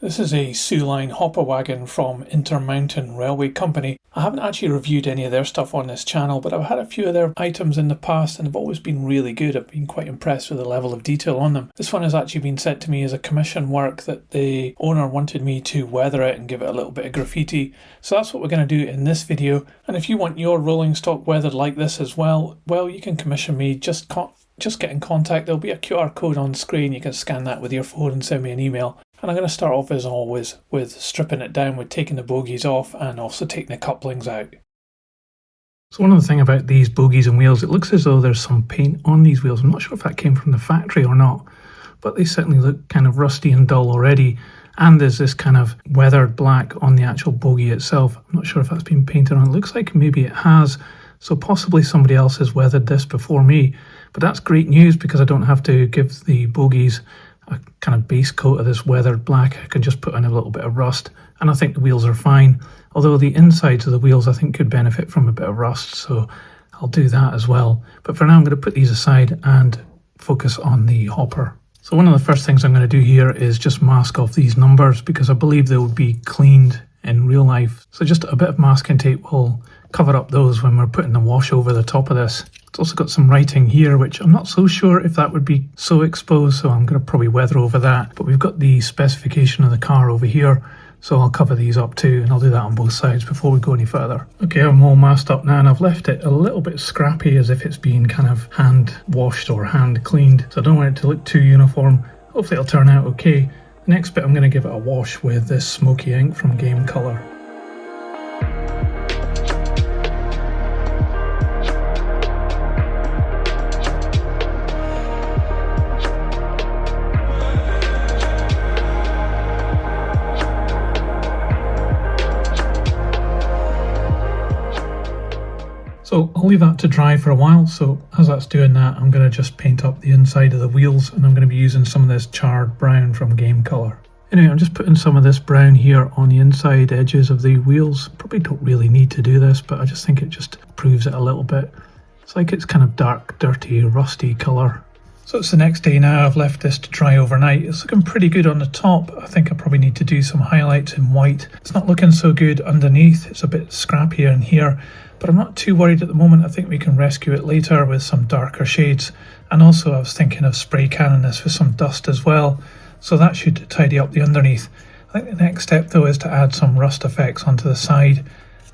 This is a SOO Line hopper wagon from Intermountain Railway Company. I haven't actually reviewed any of their stuff on this channel, but I've had a few of their items in the past and have always been really good. I've been quite impressed with the level of detail on them. This one has actually been sent to me as a commission work that the owner wanted me to weather it and give it a little bit of graffiti. So that's what we're going to do in this video. And if you want your rolling stock weathered like this as well, you can commission me. Just get in contact. There'll be a QR code on screen. You can scan that with your phone and send me an email. And I'm going to start off as always with stripping it down, with taking the bogies off and also taking the couplings out. So one of the things about these bogies and wheels, it looks as though there's some paint on these wheels. I'm not sure if that came from the factory or not, but they certainly look kind of rusty and dull already. And there's this kind of weathered black on the actual bogie itself. I'm not sure if that's been painted on. It looks like maybe it has. So possibly somebody else has weathered this before me. But that's great news because I don't have to give the bogies a kind of base coat of this weathered black. I can just put in a little bit of rust and I think the wheels are fine. Although the insides of the wheels I think could benefit from a bit of rust, so I'll do that as well. But for now I'm going to put these aside and focus on the hopper. So one of the first things I'm going to do here is just mask off these numbers because I believe they would be cleaned in real life. So just a bit of masking tape will cover up those when we're putting the wash over the top of this. It's also got some writing here, which I'm not so sure if that would be so exposed, so I'm going to probably weather over that. But we've got the specification of the car over here, so I'll cover these up too, and I'll do that on both sides before we go any further. Okay, I'm all masked up now, and I've left it a little bit scrappy as if it's been kind of hand washed or hand cleaned, so I don't want it to look too uniform. Hopefully it'll turn out okay. The next bit I'm going to give it a wash with this smoky ink from Game Colour. So I'll leave that to dry for a while, so as that's doing that I'm going to just paint up the inside of the wheels, and I'm going to be using some of this charred brown from Game Colour. Anyway, I'm just putting some of this brown here on the inside edges of the wheels. Probably don't really need to do this, but I just think it just improves it a little bit. It's like it's kind of dark, dirty, rusty colour. So it's the next day now. I've left this to dry overnight. It's looking pretty good on the top. I think I probably need to do some highlights in white. It's not looking so good underneath. It's a bit scrappier in here, but I'm not too worried at the moment. I think we can rescue it later with some darker shades. And also I was thinking of spray canning this with some dust as well. So that should tidy up the underneath. I think the next step though is to add some rust effects onto the side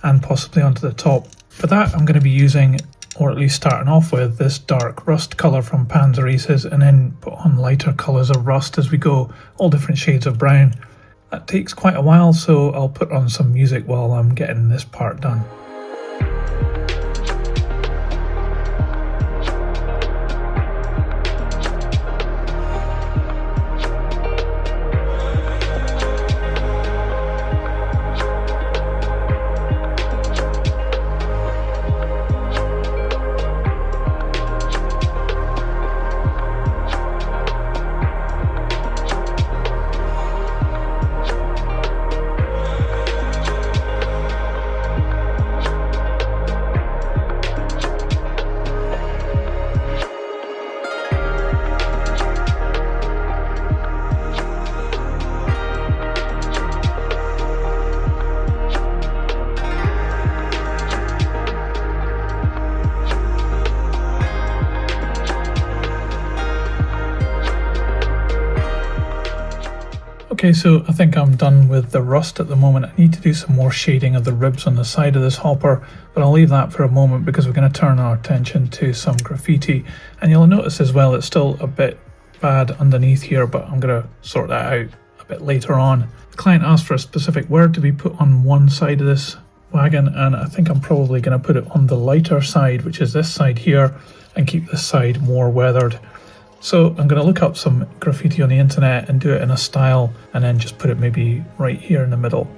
and possibly onto the top. For that I'm going to be using, or at least starting off with, this dark rust colour from Panzer Aces, and then put on lighter colours of rust as we go, all different shades of brown. That takes quite a while, so I'll put on some music while I'm getting this part done. Okay, so I think I'm done with the rust at the moment. I need to do some more shading of the ribs on the side of this hopper, but I'll leave that for a moment because we're going to turn our attention to some graffiti. And you'll notice as well it's still a bit bad underneath here, but I'm going to sort that out a bit later on. The client asked for a specific word to be put on one side of this wagon, and I think I'm probably going to put it on the lighter side, which is this side here, and keep this side more weathered. So I'm going to look up some graffiti on the internet and do it in a style, and then just put it maybe right here in the middle.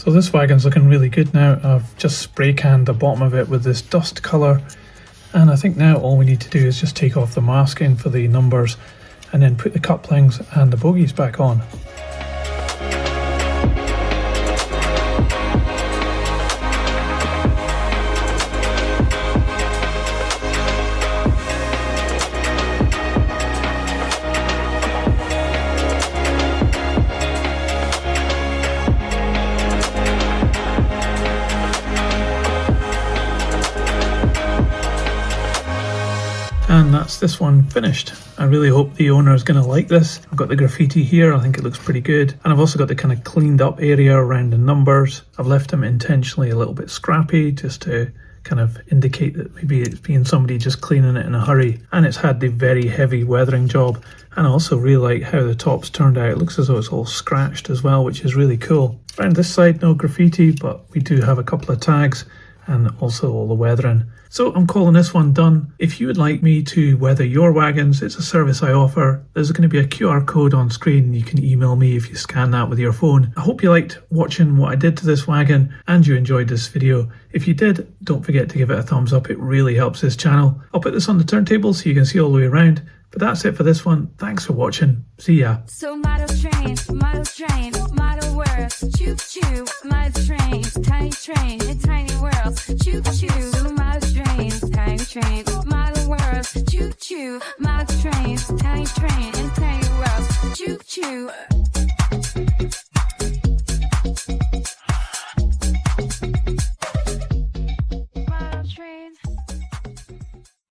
So this wagon's looking really good now. I've just spray canned the bottom of it with this dust colour, and I think now all we need to do is just take off the masking for the numbers and then put the couplings and the bogies back on. And that's this one finished. I really hope the owner is going to like this. I've got the graffiti here, I think it looks pretty good. And I've also got the kind of cleaned up area around the numbers. I've left them intentionally a little bit scrappy just to kind of indicate that maybe it's been somebody just cleaning it in a hurry. And it's had the very heavy weathering job. And I also really like how the top's turned out. It looks as though it's all scratched as well, which is really cool. Around this side, no graffiti, but we do have a couple of tags and also all the weathering. So I'm calling this one done. If you would like me to weather your wagons, it's a service I offer. There's going to be a QR code on screen. You can email me if you scan that with your phone. I hope you liked watching what I did to this wagon and you enjoyed this video. If you did, don't forget to give it a thumbs up. It really helps this channel. I'll put this on the turntable so you can see all the way around. But that's it for this one. Thanks for watching. See ya. So model trains, model worlds, choo choo, model trains, in tiny worlds, choo choo. So model trains, model worlds, choo choo, model trains, in tiny worlds, choo choo.